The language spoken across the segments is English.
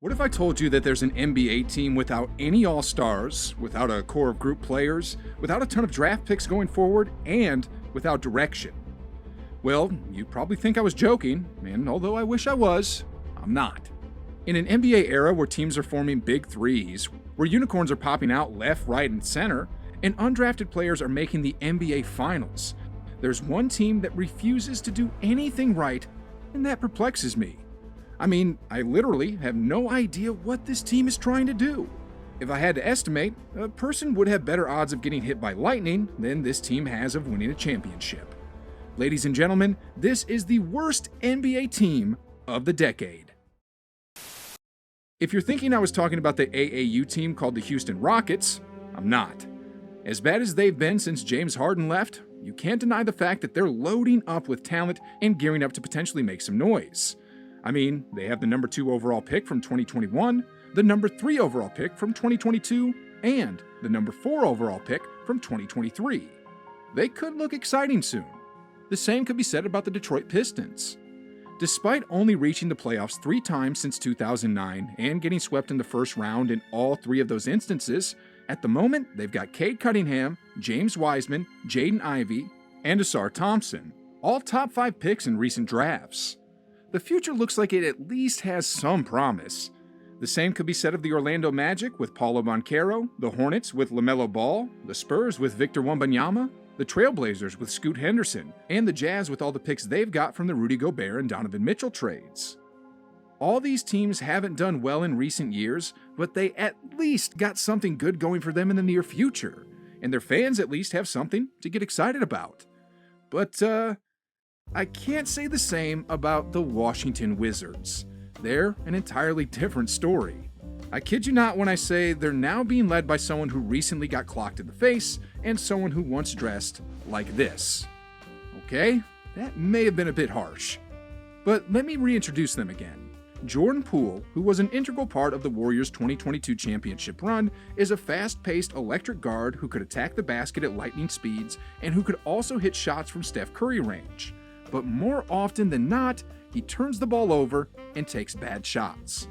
What if I told you that there's an NBA team without any All-Stars, without a core of group players, without a ton of draft picks going forward, and without direction? Well, you'd probably think I was joking, and although I wish I was, I'm not. In an NBA era where teams are forming big threes, where unicorns are popping out left, right, and center, and undrafted players are making the NBA Finals, there's one team that refuses to do anything right, and that perplexes me. I mean, I literally have no idea what this team is trying to do. If I had to estimate, a person would have better odds of getting hit by lightning than this team has of winning a championship. Ladies and gentlemen, this is the worst NBA team of the decade. If you're thinking I was talking about the AAU team called the Houston Rockets, I'm not. As bad as they've been since James Harden left, you can't deny the fact that they're loading up with talent and gearing up to potentially make some noise. I mean, they have the number 2 overall pick from 2021, the number 3 overall pick from 2022, and the number 4 overall pick from 2023. They could look exciting soon. The same could be said about the Detroit Pistons. Despite only reaching the playoffs 3 times since 2009 and getting swept in the first round in all 3 of those instances, at the moment they've got Cade Cunningham, James Wiseman, Jaden Ivey, and Asar Thompson, all top 5 picks in recent drafts. The future looks like it at least has some promise. The same could be said of the Orlando Magic with Paulo Banchero, the Hornets with LaMelo Ball, the Spurs with Victor Wembanyama, the Trailblazers with Scoot Henderson, and the Jazz with all the picks they've got from the Rudy Gobert and Donovan Mitchell trades. All these teams haven't done well in recent years, but they at least got something good going for them in the near future, and their fans at least have something to get excited about. But, I can't say the same about the Washington Wizards. They're an entirely different story. I kid you not when I say they're now being led by someone who recently got clocked in the face and someone who once dressed like this. Okay, that may have been a bit harsh. But let me reintroduce them again. Jordan Poole, who was an integral part of the Warriors' 2022 championship run, is a fast-paced electric guard who could attack the basket at lightning speeds and who could also hit shots from Steph Curry range. But more often than not, he turns the ball over and takes bad shots.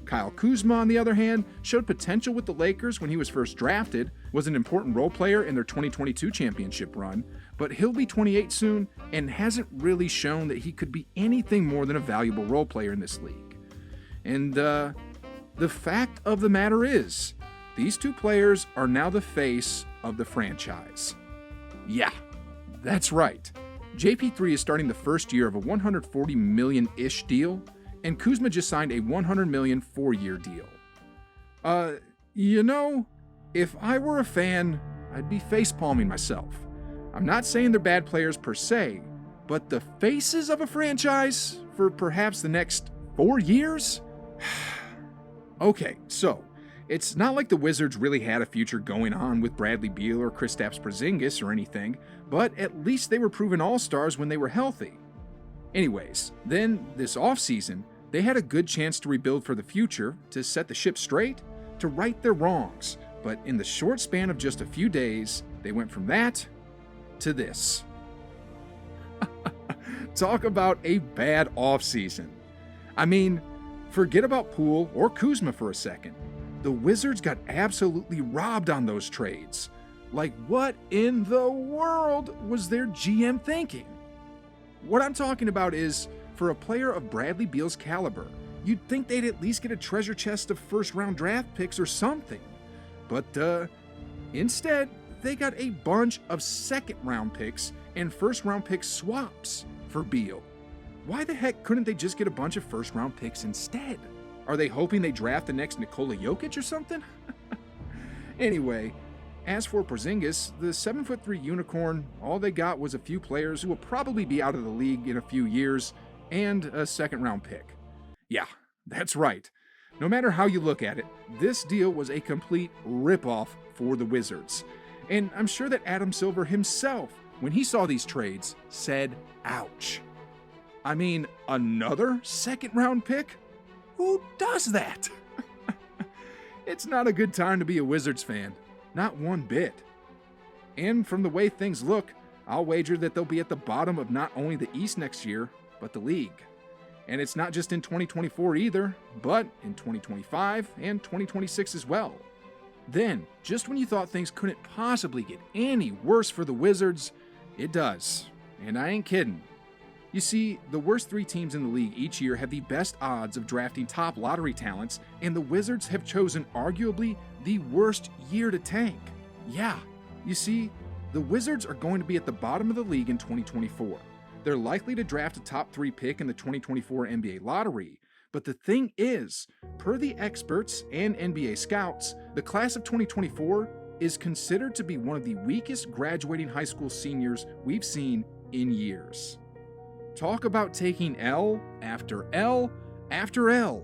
Kyle Kuzma, on the other hand, showed potential with the Lakers when he was first drafted, was an important role player in their 2022 championship run, but he'll be 28 soon and hasn't really shown that he could be anything more than a valuable role player in this league. And the fact of the matter is, these 2 players are now the face of the franchise. Yeah, that's right. JP3 is starting the first year of a $140 million-ish deal, and Kuzma just signed a $100 million 4-year deal. If I were a fan, I'd be facepalming myself. I'm not saying they're bad players per se, but the faces of a franchise for perhaps the next 4 years? Okay, so it's not like the Wizards really had a future going on with Bradley Beal or Kristaps Porzingis or anything, but at least they were proven all-stars when they were healthy. Anyways, then this offseason, they had a good chance to rebuild for the future, to set the ship straight, to right their wrongs, but in the short span of just a few days, they went from that to this. Talk about a bad offseason. I mean, forget about Poole or Kuzma for a second. The Wizards got absolutely robbed on those trades. Like, what in the world was their GM thinking? What I'm talking about is, for a player of Bradley Beal's caliber, you'd think they'd at least get a treasure chest of first-round draft picks or something. But, instead, they got a bunch of second-round picks and first-round pick swaps for Beal. Why the heck couldn't they just get a bunch of first-round picks instead? Are they hoping they draft the next Nikola Jokic or something? Anyway, as for Porzingis, the 7'3" unicorn, all they got was a few players who will probably be out of the league in a few years, and a second-round pick. Yeah, that's right. No matter how you look at it, this deal was a complete ripoff for the Wizards. And I'm sure that Adam Silver himself, when he saw these trades, said, ouch. I mean, another second-round pick? Who does that? It's not a good time to be a Wizards fan. Not one bit. And from the way things look, I'll wager that they'll be at the bottom of not only the East next year, but the league. And it's not just in 2024 either, but in 2025 and 2026 as well. Then, just when you thought things couldn't possibly get any worse for the Wizards, it does. And I ain't kidding. You see, the worst 3 teams in the league each year have the best odds of drafting top lottery talents, and the Wizards have chosen arguably the worst year to tank. Yeah, you see, the Wizards are going to be at the bottom of the league in 2024. They're likely to draft a top 3 pick in the 2024 NBA lottery. But the thing is, per the experts and NBA scouts, the class of 2024 is considered to be one of the weakest graduating high school seniors we've seen in years. Talk about taking L after L after L.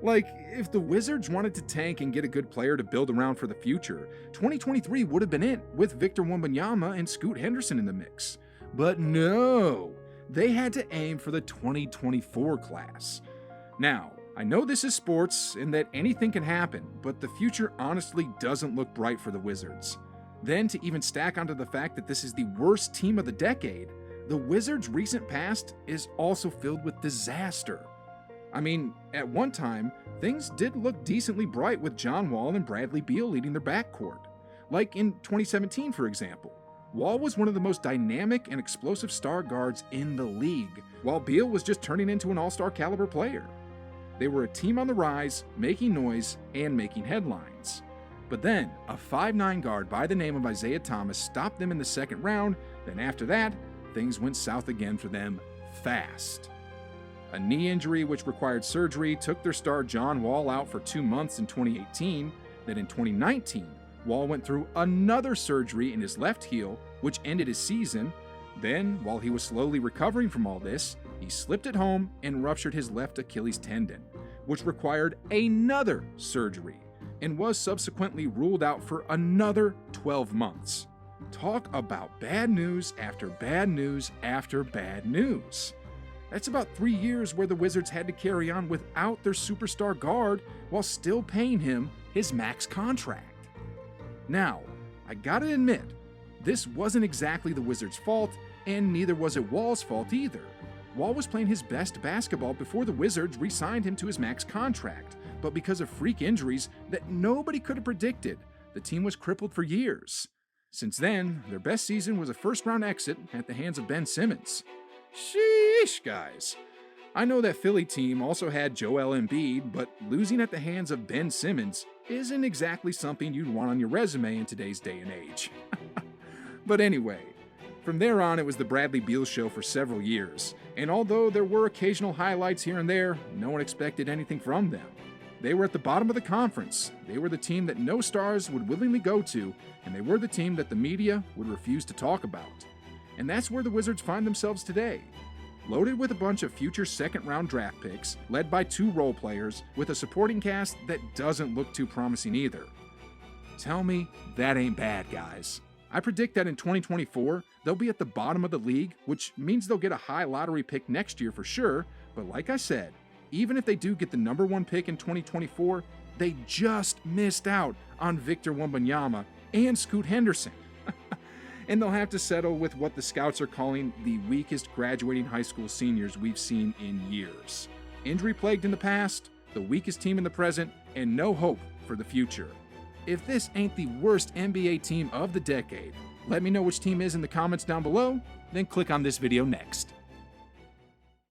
Like, if the Wizards wanted to tank and get a good player to build around for the future, 2023 would have been it with Victor Wembanyama and Scoot Henderson in the mix. But no, they had to aim for the 2024 class. Now, I know this is sports and that anything can happen, but the future honestly doesn't look bright for the Wizards. Then, to even stack onto the fact that this is the worst team of the decade, the Wizards' recent past is also filled with disaster. I mean, at one time, things did look decently bright with John Wall and Bradley Beal leading their backcourt. Like in 2017, for example. Wall was one of the most dynamic and explosive star guards in the league, while Beal was just turning into an all-star caliber player. They were a team on the rise, making noise and making headlines. But then, a 5'9" guard by the name of Isaiah Thomas stopped them in the second round. Then after that, things went south again for them fast. A knee injury which required surgery took their star John Wall out for 2 months in 2018. Then in 2019, Wall went through another surgery in his left heel, which ended his season. Then, while he was slowly recovering from all this, he slipped at home and ruptured his left Achilles tendon, which required another surgery, and was subsequently ruled out for another 12 months. Talk about bad news after bad news after bad news. That's about 3 years where the Wizards had to carry on without their superstar guard while still paying him his max contract. Now, I gotta admit, this wasn't exactly the Wizards' fault, and neither was it Wall's fault either. Wall was playing his best basketball before the Wizards re-signed him to his max contract, but because of freak injuries that nobody could have predicted, the team was crippled for years. Since then, their best season was a first-round exit at the hands of Ben Simmons. Sheesh, guys. I know that Philly team also had Joel Embiid, but losing at the hands of Ben Simmons isn't exactly something you'd want on your resume in today's day and age. But anyway, from there on it was the Bradley Beal show for several years, and although there were occasional highlights here and there, no one expected anything from them. They were at the bottom of the conference, they were the team that no stars would willingly go to, and they were the team that the media would refuse to talk about. And that's where the Wizards find themselves today. Loaded with a bunch of future second-round draft picks, led by 2 role players, with a supporting cast that doesn't look too promising either. Tell me that ain't bad, guys. I predict that in 2024, they'll be at the bottom of the league, which means they'll get a high lottery pick next year for sure, but like I said, even if they do get the number 1 pick in 2024, they just missed out on Victor Wembanyama and Scoot Henderson. And they'll have to settle with what the scouts are calling the weakest graduating high school seniors we've seen in years. Injury-plagued in the past, the weakest team in the present, and no hope for the future. If this ain't the worst NBA team of the decade, let me know which team is in the comments down below, then click on this video next.